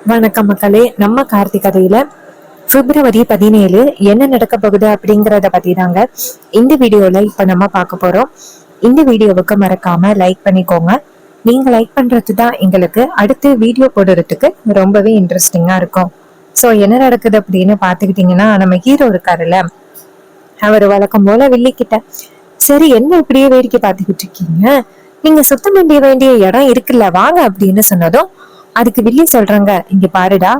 வணக்கம் மக்களே. நம்ம கார்த்திக் கதையில February 17 என்ன நடக்க போகுது அப்படிங்கறத பத்தி தாங்க இந்த வீடியோல இப்ப நம்ம பார்க்க போறோம். இந்த வீடியோவுக்கு மறக்காம லைக் பண்ணிக்கோங்க. நீங்க லைக் பண்றது தான் எங்களுக்கு அடுத்து வீடியோ போடுறதுக்கு ரொம்பவே இன்ட்ரெஸ்டிங்கா இருக்கும். சோ என்ன நடக்குது அப்படின்னு பாத்துக்கிட்டீங்கன்னா, நம்ம ஹீரோ இருக்காருல்ல, அவர் வழக்கம் போல வில்லிக்கிட்ட, சரி என்ன இப்படியே வேடிக்கை பார்த்துக்கிட்டு இருக்கீங்க, நீங்க சுத்தம் பண்ண வேண்டிய இடம் இருக்குல்ல, வாங்க அப்படின்னு சொன்னதும் அதுக்கு வில்லி சொல்றாங்க, இங்க பாருடா,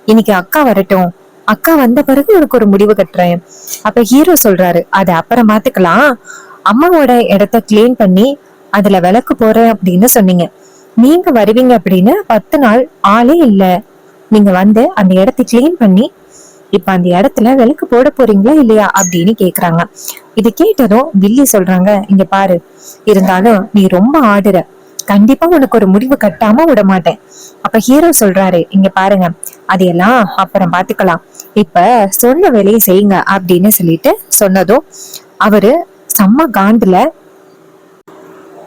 இன்னைக்கு அக்கா வரட்டும், அக்கா வந்த பிறகு உனக்கு ஒரு முடிவு கட்டுறேன். அப்ப ஹீரோ சொல்றாரு, அதை அப்புறம் பாத்துக்கலாம், அம்மாவோட இடத்த கிளீன் பண்ணி அதுல விளக்கு போறேன் அப்படின்னு சொன்னீங்க, நீங்க வருவீங்க அப்படின்னு 10 நாள் ஆளே இல்ல, நீங்க வந்து அந்த இடத்த கிளீன் பண்ணி இப்ப அந்த இடத்துல விளக்கு போட போறீங்களா இல்லையா அப்படின்னு கேக்குறாங்க. இது கேட்டதும் வில்லி சொல்றாங்க, இங்க பாரு, இருந்தாலும் நீ ரொம்ப ஆடுற, கண்டிப்பா உனக்கு ஒரு முடிவு கட்டாம விட மாட்டேன். அப்ப ஹீரோ சொல்றாரு, இங்க பாருங்க, அதையெல்லாம் அப்புறம் பாத்துக்கலாம், இப்ப சொன்ன வேலையை செய்யுங்க அப்படின்னு சொல்லிட்டு சொன்னதும் அவரு செம்ம காண்டுல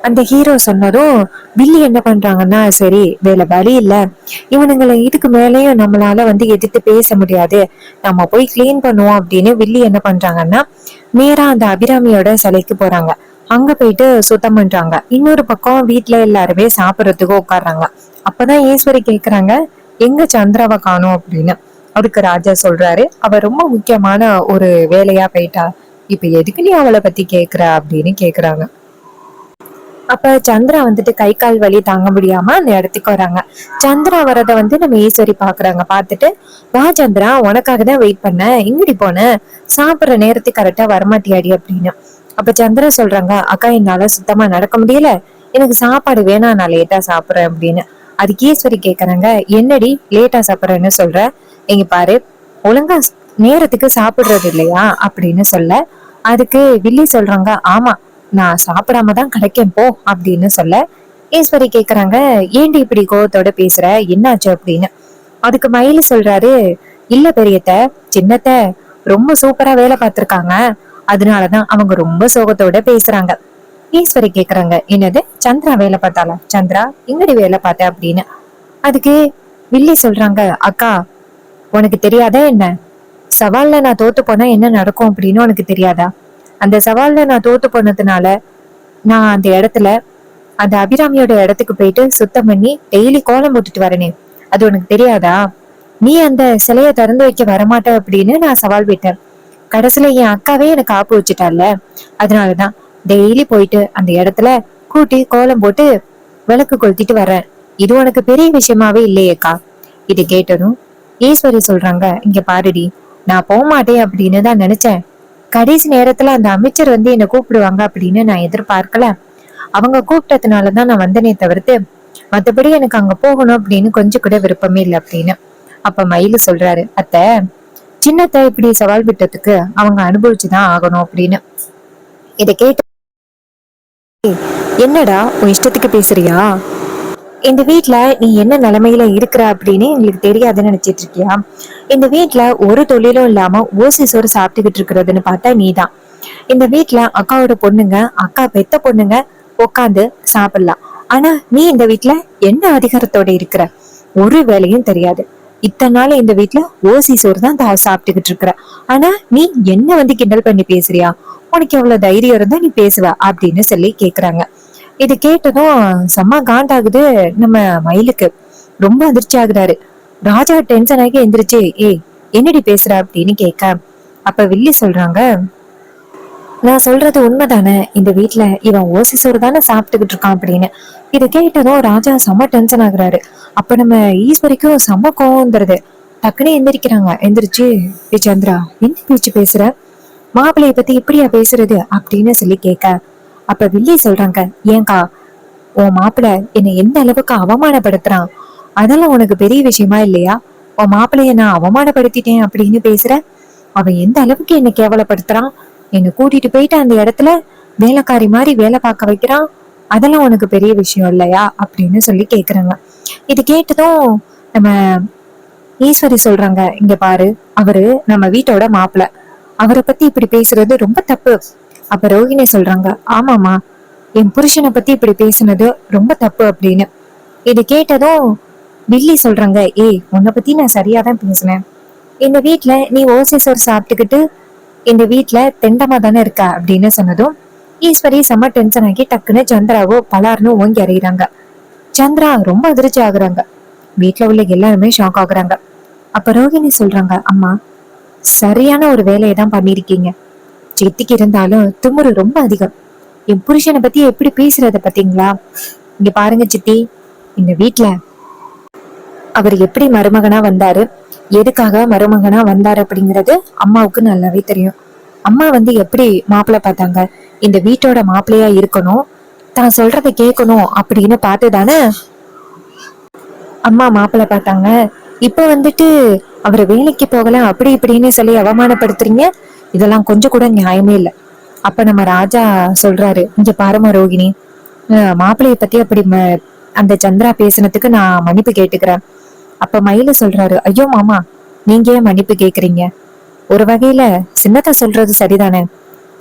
அந்த ஹீரோ சொன்னதும் வில்லி என்ன பண்றாங்கன்னா, சரி வேலை வழி இல்ல, இவனுங்களை இதுக்கு மேலேயும் நம்மளால வந்து எதிர்த்து பேச முடியாது, நம்ம போய் கிளீன் பண்ணுவோம் அப்படின்னு வில்லி என்ன பண்றாங்கன்னா, நேரா அந்த அபிராமியோட சிலைக்கு போறாங்க. அங்க போயிட்டு சுத்தம் பண்றாங்க. இன்னொரு பக்கம் வீட்டுல எல்லாருமே சாப்பிடறதுக்கு உட்கார்றாங்க. அப்பதான் ஈஸ்வரி கேக்குறாங்க, எங்க சந்திராவை காணோம் அப்படின்னு. அதுக்கு ராஜா சொல்றாரு, அவ ரொம்ப முக்கியமான ஒரு வேலையா போயிட்டா, இப்ப எதுக்கு நீ அவளை பத்தி கேக்குற அப்படின்னு கேக்குறாங்க. அப்ப சந்திரா வந்துட்டு கை கால் வலி தாங்க முடியாம அந்த இடத்துக்கு வராங்க. சந்திரா வரத வந்து நம்ம ஈஸ்வரி பாக்குறாங்க. பாத்துட்டு, வா சந்திரா, உனக்காக தான் வெயிட் பண்ண, இங்கடி போன, சாப்பிடுற நேரத்துக்கு கரெக்டா வரமாட்டியாடி அப்படின்னு. அப்ப சந்திரா சொல்றாங்க, அக்கா என்னால சுத்தமா நடக்க முடியல, எனக்கு சாப்பாடு வேணாம், நான் லேட்டா சாப்பிடுறேன் அப்படின்னு. அதுக்கு ஈஸ்வரி கேக்குறாங்க, என்னடி லேட்டா சாப்பிடுறேன்னு சொல்ற, எங்க பாரு, ஒழுங்கா நேரத்துக்கு சாப்பிடுறது இல்லையா அப்படின்னு சொல்ல, அதுக்கு வில்லி சொல்றாங்க, ஆமா, நான் சாப்பிடாம தான் கிடைக்கேன் போ அப்படின்னு சொல்ல, ஈஸ்வரி கேக்குறாங்க, ஏண்டி இப்படி கோவத்தோட பேசுற, என்னாச்சு அப்படின்னு. அதுக்கு மயிலு சொல்றாரு, இல்ல பெரியத்த, சின்னத்த ரொம்ப சூப்பரா வேலை பார்த்திருக்காங்க, அதனாலதான் அவங்க ரொம்ப சோகத்தோட பேசுறாங்க. ஈஸ்வரி கேக்குறாங்க, என்னது சந்திரா வேலை பார்த்தாளா, சந்திரா எங்கடி வேலை பார்த்த அப்படின்னு. அதுக்கு வில்லி சொல்றாங்க, அக்கா உனக்கு தெரியாதா என்ன, சவால்ல நான் தோத்து போனா என்ன நடக்கும் அப்படின்னு உனக்கு தெரியாதா, அந்த சவால்ல நான் தோத்து போனதுனால நான் அந்த இடத்துல அந்த அபிராமியோட இடத்துக்கு போயிட்டு சுத்தம் பண்ணி டெய்லி கோலம் போட்டுட்டு வரனே, அது உனக்கு தெரியாதா, நீ அந்த சிலைய திறந்து வைக்க வரமாட்ட அப்படின்னு நான் சவால் விட்டேன், கடைசியில என் அக்காவே எனக்கு ஆப்பு வச்சுட்டால, அதனாலதான் டெய்லி போயிட்டு அந்த இடத்துல கூட்டி கோலம் போட்டு விளக்கு கொளுத்திட்டு வர்றேன், இது உனக்கு பெரிய விஷயமாவே இல்லையேக்கா. இது கேட்டதும் ஈஸ்வரி சொல்றாங்க, இங்க பாருடி, நான் போக மாட்டேன் அப்படின்னு தான் நினைச்சேன், கடைசி நேரத்துல அந்த அமைச்சர் வந்து என்ன கூப்பிடுவாங்க அப்படின்னு நான் எதிர்பார்க்கல, அவங்க கூப்பிட்டதுனாலதான் நான் வந்தனே தவிர்த்து மத்தபடி எனக்கு அங்க போகணும் அப்படின்னு கொஞ்சம் கூட விருப்பமே இல்லை அப்படின்னு. அப்ப மயிலு சொல்றாரு, அத்தை, சின்னத்தை இப்படி சவால் விட்டதுக்கு அவங்க அனுபவிச்சுதான் ஆகணும் அப்படின்னு. இதை கேட்டு, என்னடா உன் இஷ்டத்துக்கு பேசுறியா, இந்த வீட்டுல நீ என்ன நிலைமையில இருக்கிற அப்படின்னு எங்களுக்கு தெரியாதுன்னு நினைச்சிட்டு இருக்கியா, இந்த வீட்டுல ஒரு தொழிலும் இல்லாம ஓசி சோறு சாப்பிட்டுக்கிட்டு இருக்கிறதுன்னு பார்த்தா நீதான். இந்த வீட்டுல அக்காவோட பொண்ணுங்க, அக்கா பெத்த பொண்ணுங்க உட்காந்து சாப்பிடலாம், ஆனா நீ இந்த வீட்டுல என்ன அதிகாரத்தோட இருக்கிற, ஒரு வேலையும் தெரியாது, இத்தனை நாள் இந்த வீட்டுல ஓசி சோறு தான் சாப்பிட்டுக்கிட்டு இருக்கிற, ஆனா நீ என்ன வந்து கிண்டல் பண்ணி பேசுறியா, உனக்கு எவ்வளவு தைரியம் இருந்தா நீ பேசுவ அப்படின்னு சொல்லி கேக்குறாங்க. இது கேட்டதும் செம்ம காண்டாகுது நம்ம மயிலுக்கு, ரொம்ப அதிர்ச்சி ஆகுறாரு. ராஜா டென்ஷன் ஆகி எந்திரிச்சு, ஏய் என்னடி பேசுற அப்படின்னு கேட்க, அப்ப வில்லி சொல்றாங்க, நான் சொல்றது உண்மைதானே, இந்த வீட்டுல இவன் ஓசி சோறு தானே சாப்பிட்டுக்கிட்டு இருக்கான் அப்படின்னு. இதை கேட்டதும் ராஜா செம்ம டென்ஷன் ஆகுறாரு. அப்ப நம்ம ஈஸ்வரிக்கும் செம்ம கோவம் வந்துருது. டக்குனு எந்திரிக்கிறாங்க. எந்திரிச்சு, ஏ சந்திரா, என்ன பேச்சு பேசுற, மாப்பிள்ளைய பத்தி இப்படியா பேசுறது அப்படின்னு சொல்லி கேட்க, அப்ப வில்லி சொல்றாங்க, ஏங்கா, உன் மாப்பிள்ள என்னை எந்த அளவுக்கு அவமானப்படுத்துறான், அதெல்லாம் உனக்கு பெரிய விஷயமா இல்லையா, உன் மாப்பிள்ளைய நான் அவமானப்படுத்திட்டேன் அப்படின்னு பேசுற, அவன் எந்த அளவுக்கு என்னை கேவலப்படுத்துறான், என்னை கூட்டிட்டு போயிட்டு அந்த இடத்துல வேலைக்காரி மாதிரி வேலை பார்க்க வைக்கிறான், அதெல்லாம் உனக்கு பெரிய விஷயம் இல்லையா அப்படின்னு சொல்லி கேக்குறாங்க. இது கேட்டதும் நம்ம ஈஸ்வரி சொல்றாங்க, இங்க பாரு, அவரு நம்ம வீட்டோட மாப்பிள்ள, அவரை பத்தி இப்படி பேசுறது ரொம்ப தப்பு. அப்ப ரோஹிணி சொல்றாங்க, ஆமாமா, என் புருஷனை பத்தி இப்படி பேசுனது ரொம்ப தப்பு அப்படின்னு. இது கேட்டதும் வில்லி சொல்றாங்க, ஏய் உன்னை பத்தி நான் சரியாதான் பேசினேன். இந்த வீட்ல நீ ஓசி சோறு சாப்பிட்டுக்கிட்டு இந்த வீட்ல தெண்டமா தானே இருக்க அப்படின்னு சொன்னதும் ஈஸ்வரி செம்ம டென்ஷன் ஆகி டக்குன்னு சந்திராவோ பலார்னு ஓங்கி அறிகிறாங்க. சந்திரா ரொம்ப அதிர்ச்சி ஆகுறாங்க. வீட்டுல உள்ள எல்லாருமே ஷாக் ஆகுறாங்க. அப்ப ரோகிணி சொல்றாங்க, அம்மா சரியான ஒரு வேலையை தான் பண்ணிருக்கீங்க. சித்திக்கு இருந்தாலும் திமிரு ரொம்ப அதிகம். என் புருஷனை பத்தி எப்படி பேசுறத பாத்தீங்களா? இங்க பாருங்க சித்தி, இந்த வீட்ல அவர் எப்படி மருமகனா வந்தாரு, எதுக்காக மருமகனா வந்தாரு அப்படிங்கிறது அம்மாவுக்கு நல்லாவே தெரியும். அம்மா வந்து எப்படி மாப்பிள்ளை பார்த்தாங்க, இந்த வீட்டோட மாப்பிள்ளையா இருக்கணும், தான் சொல்றதை கேட்கணும் அப்படின்னு பார்த்துதானே அம்மா மாப்பிள்ளை பார்த்தாங்க. இப்ப வந்துட்டு அவர் வேலைக்கு போகல அப்படி இப்படின்னு சொல்லி அவமானப்படுத்துறீங்க. இதெல்லாம் கொஞ்சம் கூட நியாயமே இல்லை. அப்ப நம்ம ராஜா சொல்றாரு, இங்க பாருமா ரோகிணி, மாப்பிள்ளைய பத்தி அப்படி அந்த சந்திரா பேசுனதுக்கு நான் மன்னிப்பு கேட்டுக்கிறேன். அப்ப மயில சொல்றாரு, ஐயோ மாமா, நீங்க ஏன் மன்னிப்பு கேக்குறீங்க? ஒரு வகையில சின்னத்தை சொல்றது சரிதானே.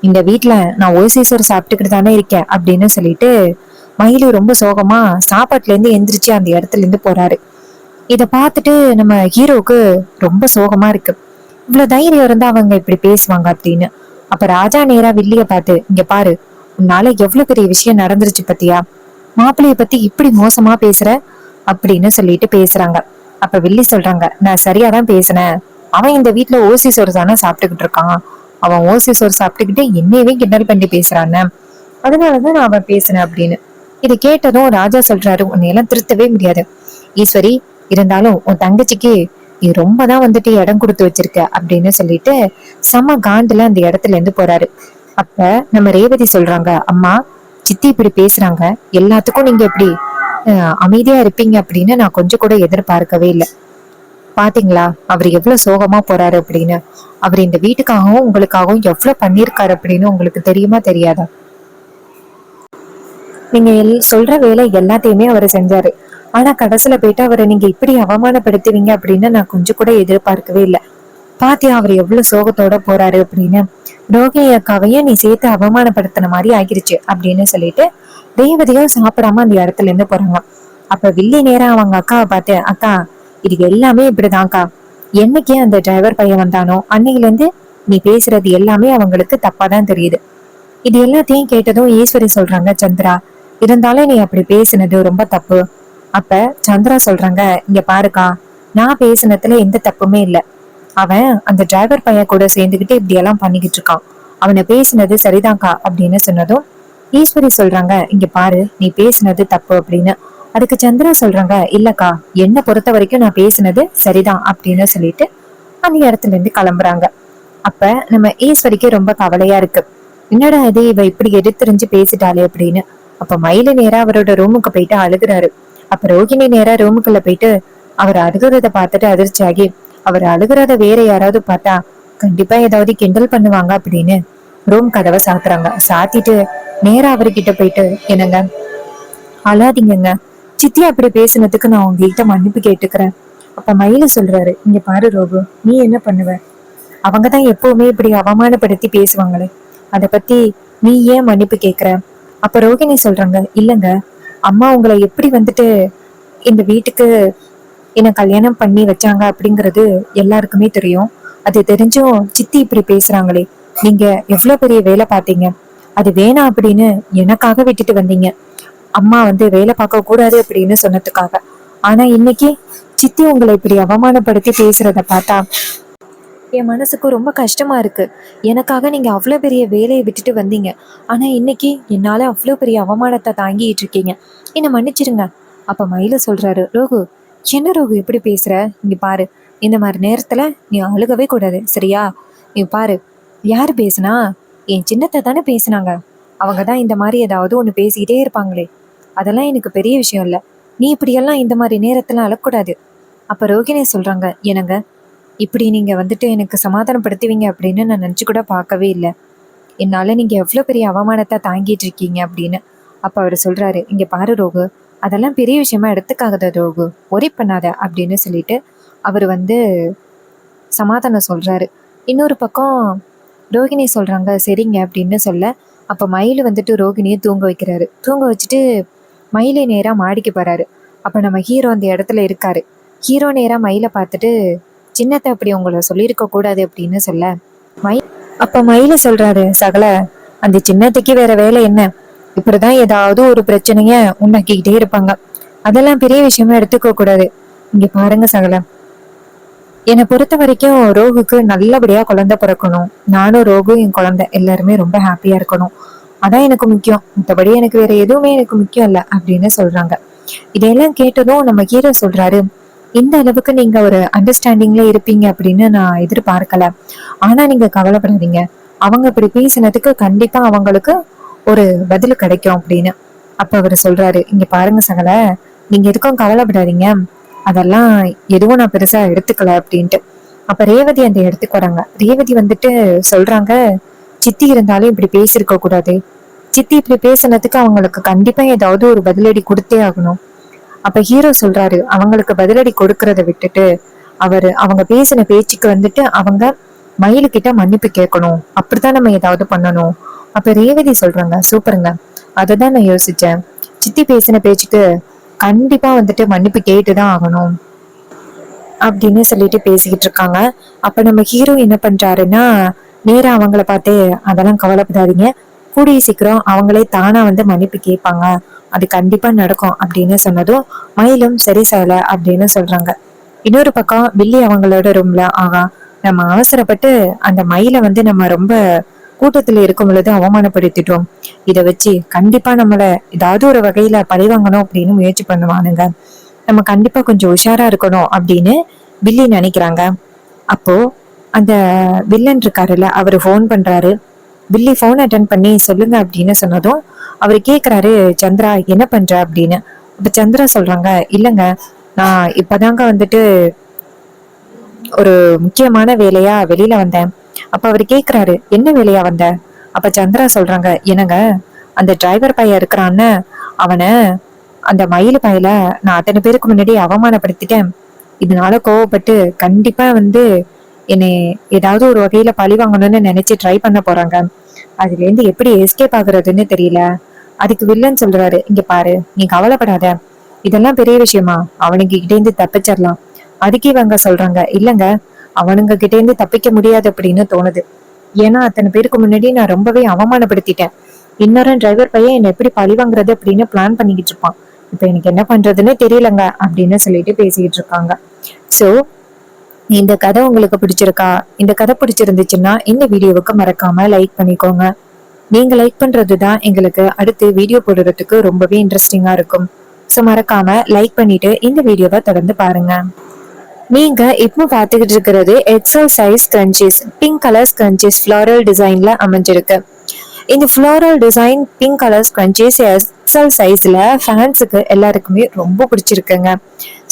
இந்த வீட்ல நான் ஓசேஸ்வர் சாப்பிட்டுக்கிட்டு தானே இருக்கேன் அப்படின்னு சொல்லிட்டு மயிலு ரொம்ப சோகமா சாப்பாட்டுல இருந்து எந்திரிச்சு அந்த இடத்துல இருந்து போறாரு. இத பார்த்துட்டு நம்ம ஹீரோக்கு ரொம்ப சோகமா இருக்கு. இவ்வளவு தைரியம் இருந்தா அவங்க இப்படி பேசுவாங்க அப்படின்னு. அப்ப ராஜா நேரா வில்லிய பார்த்து, இங்க பாரு, உன்னால எவ்வளவு பெரிய விஷயம் நடந்துருச்சு பத்தியா, மாப்பிள்ளைய பத்தி இப்படி மோசமா பேசுற அப்படின்னு சொல்லிட்டு பேசுறாங்க. அப்ப வில்லி சொல்றாங்க, நான் சரியாதான் பேசினேன். அவன் இந்த வீட்டுல ஓசி சோறு தானே சாப்பிட்டுக்கிட்டு இருக்கான். அவன் ஓசி சோறு சாப்பிட்டுக்கிட்டு என்னையவே கிண்டல் பண்ணி பேசுறான்னு, அதனாலதான் நான் அவன் பேசினேன் அப்படின்னு. இதை கேட்டதும் ராஜா சொல்றாரு, உன்னையெல்லாம் திருத்தவே முடியாது ஈஸ்வரி. இருந்தாலும் உன் தங்கச்சிக்கு நீ ரொம்பதான் வந்துட்டு இடம் கொடுத்து வச்சிருக்க அப்படின்னு சொல்லிட்டு செம்ம காண்டுல அந்த இடத்துல இருந்து போறாரு. அப்ப நம்ம ரேவதி சொல்றாங்க, அம்மா சித்தி இப்படி பேசுறாங்க, எல்லாத்துக்கும் நீங்க இப்படி அமைதியா இருப்பீங்க அப்படின்னு நான் கொஞ்சம் கூட எதிர்பார்க்கவே இல்லை. பாத்தீங்களா அவர் எவ்வளவு சோகமா போறாரு அப்படின்னு. அவர் இந்த வீட்டுக்காகவும் உங்களுக்காகவும் எவ்வளவு பண்ணிருக்காரு அப்படின்னு உங்களுக்கு தெரியுமா தெரியாதா? நீங்க சொல்ற வேலை எல்லாத்தையுமே அவர் செஞ்சாரு. ஆனா கடைசியில போயிட்டு அவரை நீங்க இப்படி அவமானப்படுத்துவீங்க அப்படின்னு நான் கொஞ்சம் கூட எதிர்பார்க்கவே இல்லை. பாத்தியா அவர் எவ்வளவு சோகத்தோட போறாரு அப்படின்னு. ரோகிணி அக்காவையும் நீ சேர்த்து அவமானப்படுத்தின மாதிரி ஆகிருச்சு அப்படின்னு சொல்லிட்டு ரேவதியும் சாப்பிடாம அந்த இடத்துல இருந்து போறாங்க. அப்ப வில்லி நேரம் அவங்க அக்காவை பார்த்து, அக்கா இது எல்லாமே இப்படிதான்க்கா, என்னைக்கே அந்த டிரைவர் பையன் வந்தானோ அன்னையில இருந்து நீ பேசுறது எல்லாமே அவங்களுக்கு தப்பாதான் தெரியுது. இது எல்லாத்தையும் கேட்டதும் ஈஸ்வரி சொல்றாங்க, சந்திரா இருந்தாலும் நீ அப்படி பேசினது ரொம்ப தப்பு. அப்ப சந்திரா சொல்றாங்க, இங்க பாருக்கா, நான் பேசினதுல எந்த தப்புமே இல்லை. அவன் அந்த டிரைவர் பையன் கூட சேர்ந்துகிட்டு இப்படி எல்லாம் பண்ணிக்கிட்டு இருக்கான். அவனை பேசினது சரிதான்க்கா அப்படின்னு சொன்னதும் ஈஸ்வரி சொல்றாங்க, இங்க பாரு, நீ பேசினது தப்பு அப்படின்னு. அதுக்கு சந்திரா சொல்றாங்க, இல்லக்கா, என்ன பொறுத்த வரைக்கும் நான் பேசினது சரிதான் அப்படின்னு சொல்லிட்டு அந்த இடத்துல இருந்து கிளம்புறாங்க. அப்ப நம்ம ஈஸ்வரிக்கு ரொம்ப கவலையா இருக்கு. என்னடா இது, இவ இப்படி எடுத்துரிஞ்சு பேசிட்டாளே அப்படின்னு. அப்ப மயில நேரா அவரோட ரூமுக்கு போயிட்டு அழுகுறாரு. அப்ப ரோகிணி நேரா ரூமுக்குள்ள போயிட்டு அவர் அழுகுறத பார்த்துட்டு அதிர்ச்சி ஆகி, அவர் அழுகுறத வேற யாராவது பார்த்தா கண்டிப்பா ஏதாவது கிண்டல் பண்ணுவாங்க அப்படின்னு ரூம் கதவை சாத்துறாங்க. சாத்திட்டு நேரா அவர்கிட்ட போயிட்டு, என்னங்க அழாதீங்கங்க, சித்தி அப்படி பேசுனதுக்கு நான் உங்ககிட்ட மன்னிப்பு கேட்டுக்கிறேன். அப்ப மயில சொல்றாரு, இங்க பாரு ரோகு, நீ என்ன பண்ணுவ? அவங்கதான் எப்பவுமே இப்படி அவமானப்படுத்தி பேசுவாங்களே, அத பத்தி நீ ஏன் மன்னிப்பு கேக்குற? அப்ப ரோகிணி சொல்றாங்க, இல்லங்க, அம்மா உங்களை எப்படி வந்துட்டு இந்த வீட்டுக்கு என்ன கல்யாணம் பண்ணி வச்சாங்க அப்படிங்கிறது எல்லாருக்குமே தெரியும். அது தெரிஞ்சும் சித்தி இப்படி பேசுறாங்களே, நீங்க எவ்வளவு பெரிய வேலை பார்த்தீங்க, அது வேணாம் அப்படின்னு எனக்காக விட்டுட்டு வந்தீங்க. அம்மா வந்து வேலை பார்க்க கூடாது அப்படின்னு சொன்னதுக்காக. ஆனா இன்னைக்கு சித்தி உங்களை இப்படி அவமானப்படுத்தி பேசுறத பார்த்தா என் மனசுக்கு ரொம்ப கஷ்டமா இருக்கு. எனக்காக நீங்க அவ்வளவு பெரிய வேலையை விட்டுட்டு வந்தீங்க. ஆனா இன்னைக்கு என்னால அவ்வளவு பெரிய அவமானத்தை தாங்கிட்டு இருக்கீங்க. என்ன மன்னிச்சிருங்க. அப்ப மயில சொல்றாரு, ரோகு, என்ன ரோகு இப்படி பேசுற? இங்க பாரு, இந்த மாதிரி நேரத்துல நீ அழுகவே கூடாது, சரியா? நீ பாரு, யாரு பேசுனா? என் சின்னத்தை தானே பேசுனாங்க. அவங்கதான் இந்த மாதிரி ஏதாவது ஒண்ணு பேசிக்கிட்டே இருப்பாங்களே, அதெல்லாம் எனக்கு பெரிய விஷயம் இல்ல. நீ இப்படியெல்லாம் இந்த மாதிரி நேரத்துல அழக்கூடாது. அப்ப ரோகிணி சொல்றாங்க, என்னங்க இப்படி நீங்க வந்துட்டு எனக்கு சமாதானப்படுத்துவீங்க அப்படின்னு நான் நினைச்சு கூட பார்க்கவே இல்லை. என்னால நீங்க எவ்வளவு பெரிய அவமானத்தை தாங்கிட்டு இருக்கீங்க அப்படின்னு. அப்ப அவர் சொல்றாரு, இங்க பாரு ரோகு, அதெல்லாம் பெரிய விஷயமா எடுத்துக்காகத ரோகு, ஒரே பண்ணாத அப்படின்னு சொல்லிட்டு அவர் வந்து சமாதானம் சொல்றாரு. இன்னொரு பக்கம் ரோகிணி சொல்றாங்க, சரிங்க அப்படின்னு சொல்ல. அப்ப மயில் வந்துட்டு ரோகிணியை தூங்க வைக்கிறாரு. தூங்க வச்சுட்டு மயிலை நேரா மாடிக்கு போறாரு. அப்ப நம்ம ஹீரோ அந்த இடத்துல இருக்காரு. ஹீரோ நேரா மயிலை பார்த்துட்டு, சின்னத்தை அப்படி உங்களை சொல்லியிருக்க கூடாது அப்படின்னு சொல்ல, அப்ப மயில சொல்றாரு, சகல அந்த சின்னத்துக்கு வேற வேலை என்ன, இப்படிதான் ஏதாவது ஒரு பிரச்சனைய உண்டாக்கிக்கிட்டே இருப்பாங்க, அதெல்லாம் பெரிய விஷயமா எடுத்துக்க கூடாது. இங்க பாருங்க சகல, என்னை பொறுத்த வரைக்கும் ரோகுக்கு நல்லபடியா குழந்தை பிறக்கணும், நானும் ரோகு என் குழந்தை எல்லாருமே ரொம்ப ஹாப்பியா இருக்கணும், அதான் எனக்கு முக்கியம், மற்றபடி எனக்கு வேற எதுவுமே எனக்கு முக்கியம் இல்லை அப்படின்னு சொல்றாங்க. இதையெல்லாம் கேட்டதும் நம்ம ஹீரோ சொல்றாரு, இந்த அளவுக்கு நீங்க ஒரு அண்டர்ஸ்டாண்டிங்ல இருப்பீங்க அப்படின்னு நான் எதிர்பார்க்கல, ஆனா நீங்க கவலைப்படாதீங்க, அவங்க இப்படி பேசினதுக்கு கண்டிப்பா அவங்களுக்கு ஒரு பதில் கிடைக்கும் அப்படின்னு. அப்ப அவர் சொல்றாரு, இங்க பாருங்க சகல, நீங்க எதுக்கும் கவலைப்படாதீங்க, அதெல்லாம் எதுவும் நான் பெருசா எடுத்துக்கல அப்படின்ட்டு. அப்ப ரேவதி அந்த இடத்துக்கு வராங்க. ரேவதி வந்துட்டு சொல்றாங்க, சித்தி இருந்தாலும் இப்படி பேசிருக்க கூடாது, சித்தி இப்படி பேசினதுக்கு அவங்களுக்கு கண்டிப்பா ஏதாவது ஒரு பதிலடி கொடுத்தே ஆகணும். அப்ப ஹீரோ சொல்றாரு, அவங்களுக்கு பதிலடி கொடுக்கறத விட்டுட்டு அவங்க பேசின பேச்சுக்கு வந்துட்டு அவங்க மயிலுக்கிட்ட மன்னிப்பு கேட்கணும், அப்படித்தான் நம்ம ஏதாவது பண்ணணும். அப்ப ரேவதி சொல்றாங்க, சூப்பருங்க, அததான் நான் யோசிச்சேன், சித்தி பேசின பேச்சுக்கு கண்டிப்பா வந்துட்டு மன்னிப்பு கேட்டுதான் ஆகணும் அப்படின்னு சொல்லிட்டு பேசிக்கிட்டு இருக்காங்க. அப்ப நம்ம ஹீரோ என்ன பண்றாருன்னா, நேரா அவங்கள பார்த்து, அதெல்லாம் கவலைப்படாதீங்க, கூடிய சீக்கிரம் அவங்களே தானா வந்து மன்னிப்பு கேட்பாங்க, அது கண்டிப்பா நடக்கும் அப்படின்னு சொன்னதும் மயிலும் சரி சகல அப்படின்னு சொல்றாங்க. இன்னொரு பக்கம் வில்லி அவங்களோட ரூம்ல, ஆகா நம்ம அவசரப்பட்டு அந்த மயிலை வந்து நம்ம ரொம்ப கூட்டத்துல இருக்கும் பொழுது அவமானப்படுத்திட்டோம், இதை வச்சு கண்டிப்பா நம்மள ஏதாவது ஒரு வகையில பழி வாங்கணும் அப்படின்னு முயற்சி பண்ணுவானுங்க, நம்ம கண்டிப்பா கொஞ்சம் உஷாரா இருக்கணும் அப்படின்னு வில்லி நினைக்கிறாங்க. அப்போ அந்த வில்லன் இருக்காருல்ல, அவரு போன் பண்றாரு. வில்லி போன் அட்டன் பண்ணி சொல்லுங்க அப்படின்னு சொன்னதும் அவரு கேக்குறாரு, சந்திரா என்ன பண்ற அப்படின்னு. அப்ப சந்திரா சொல்றாங்க, இல்லங்க நான் இப்பதாங்க வந்துட்டு ஒரு முக்கியமான வேலையா வெளியில வந்தேன். அப்ப அவரு கேக்குறாரு, என்ன வேலையா வந்த. அப்ப சந்திரா சொல்றாங்க, என்னங்க அந்த டிரைவர் பையன் இருக்கிறான்னு, அவனை அந்த மயிலு பையில நான் அத்தனை பேருக்கு முன்னாடி அவமானப்படுத்திட்டேன், இதனால கோவப்பட்டு கண்டிப்பா வந்து என்னை ஏதாவது ஒரு வகையில பழி வாங்கணும்னு நினைச்சு ட்ரை பண்ண போறாங்க, அதுல இருந்து எப்படி எஸ்கேப் ஆகுறதுன்னு தெரியல. அதுக்கு வில்லன் சொல்றாரு, இங்க பாரு நீ கவலைப்படாத, இதெல்லாம் பெரிய விஷயமா, அவனுக்கு கிட்டே இருந்து தப்பிச்சிடலாம். அதுக்கே இவங்க சொல்றாங்க, இல்லங்க அவனுங்க கிட்டே இருந்து தப்பிக்க முடியாது அப்படின்னு தோணுது, ஏன்னா அத்தனை பேருக்கு முன்னாடி நான் ரொம்பவே அவமானப்படுத்திட்டேன், இன்னொரு டிரைவர் பையன் என்ன எப்படி பழி வாங்குறது அப்படின்னு பிளான் பண்ணிக்கிட்டு இருப்பான், இப்ப எனக்கு என்ன பண்றதுன்னு தெரியலங்க அப்படின்னு சொல்லிட்டு பேசிக்கிட்டு இருக்காங்க. சோ இந்த கதை உங்களுக்கு பிடிச்சிருக்கா? இந்த கதை பிடிச்சிருந்துச்சுன்னா இந்த வீடியோவுக்கு மறக்காம லைக் பண்ணிக்கோங்க. நீங்க லைக் பண்றதுதான் எங்களுக்கு அடுத்து வீடியோ போடுறதுக்கு ரொம்பவே இன்ட்ரெஸ்டிங்கா இருக்கும். ஸோ மறக்காம லைக் பண்ணிட்டு இந்த வீடியோவை தொடர்ந்து பாருங்க. நீங்க இப்போ பாத்துக்கிட்டு இருக்கிறது XL size scrunchies, pink colour scrunchies floral டிசைன்ல அமைஞ்சிருக்கு. இந்த floral design pink colour scrunchies XL சைஸ்ல ஃபேன்ஸுக்கு எல்லாருக்குமே ரொம்ப பிடிச்சிருக்குங்க.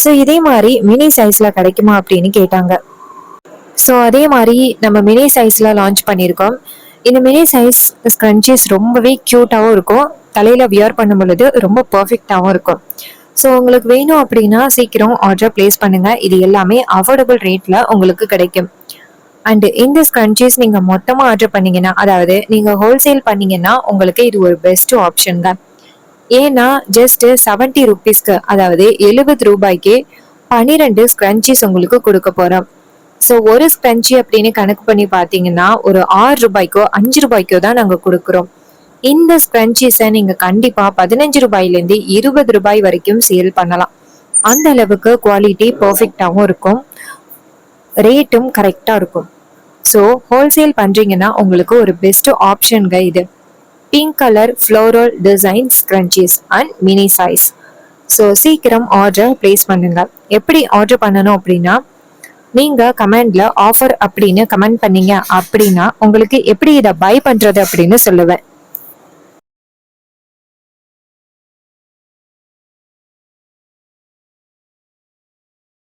ஸோ இதே மாதிரி மினி சைஸ்ல கிடைக்குமா அப்படின்னு கேட்டாங்க. ஸோ அதே மாதிரி நம்ம மினி சைஸ்ல லான்ச் பண்ணியிருக்கோம். இந்த மினி சைஸ் ஸ்க்ரன்ச்சீஸ் ரொம்பவே க்யூட்டாகவும் இருக்கும், தலையில வியர் பண்ணும் பொழுது ரொம்ப பர்ஃபெக்டாகவும் இருக்கும். ஸோ உங்களுக்கு வேணும் அப்படின்னா சீக்கிரம் ஆர்டர் பிளேஸ் பண்ணுங்க, இது எல்லாமே அஃபோர்டபுள் ரேட்ல உங்களுக்கு கிடைக்கும். அண்ட் இந்த ஸ்க்ரன்ச்சீஸ் நீங்க மொத்தமா ஆர்டர் பண்ணீங்கன்னா, அதாவது நீங்க ஹோல்சேல் பண்ணீங்கன்னா உங்களுக்கு இது ஒரு பெஸ்ட் ஆப்ஷன் தான். ஏன்னா ஜஸ்ட் 70 ருபீஸ்க்கு, அதாவது 70 ரூபாய்க்கு 12 ஸ்க்ரன்ச்சீஸ் உங்களுக்கு கொடுக்க போறோம். ஸோ ஒரு ஸ்க்ரன்ச்சி அப்படின்னு கணக்கு பண்ணி பார்த்தீங்கன்னா ஒரு 6 ரூபாய்க்கோ 5 ரூபாய்க்கோ தான் நாங்கள் கொடுக்குறோம். இந்த ஸ்க்ரன்ச்சீஸை நீங்க கண்டிப்பா 15 ரூபாயிலேருந்து 20 ரூபாய் வரைக்கும் சேல் பண்ணலாம். அந்த அளவுக்கு குவாலிட்டி பர்ஃபெக்டாகவும் இருக்கும், ரேட்டும் கரெக்டா இருக்கும். ஸோ ஹோல்சேல் பண்றீங்கன்னா உங்களுக்கு ஒரு பெஸ்ட் ஆப்ஷன்ங்க இது. Pink colour floral design scrunchies and mini size. So சீக்கிரம் ஆர்டர் பிளேஸ் பண்ணுங்க. எப்படி ஆர்டர் பண்ணணும் அப்படின்னா, நீங்க கமெண்ட்ல ஆஃபர் அப்படின்னு கமெண்ட் பண்ணீங்க அப்படின்னா உங்களுக்கு எப்படி இதை பை பண்றது அப்படின்னு சொல்லுவேன்.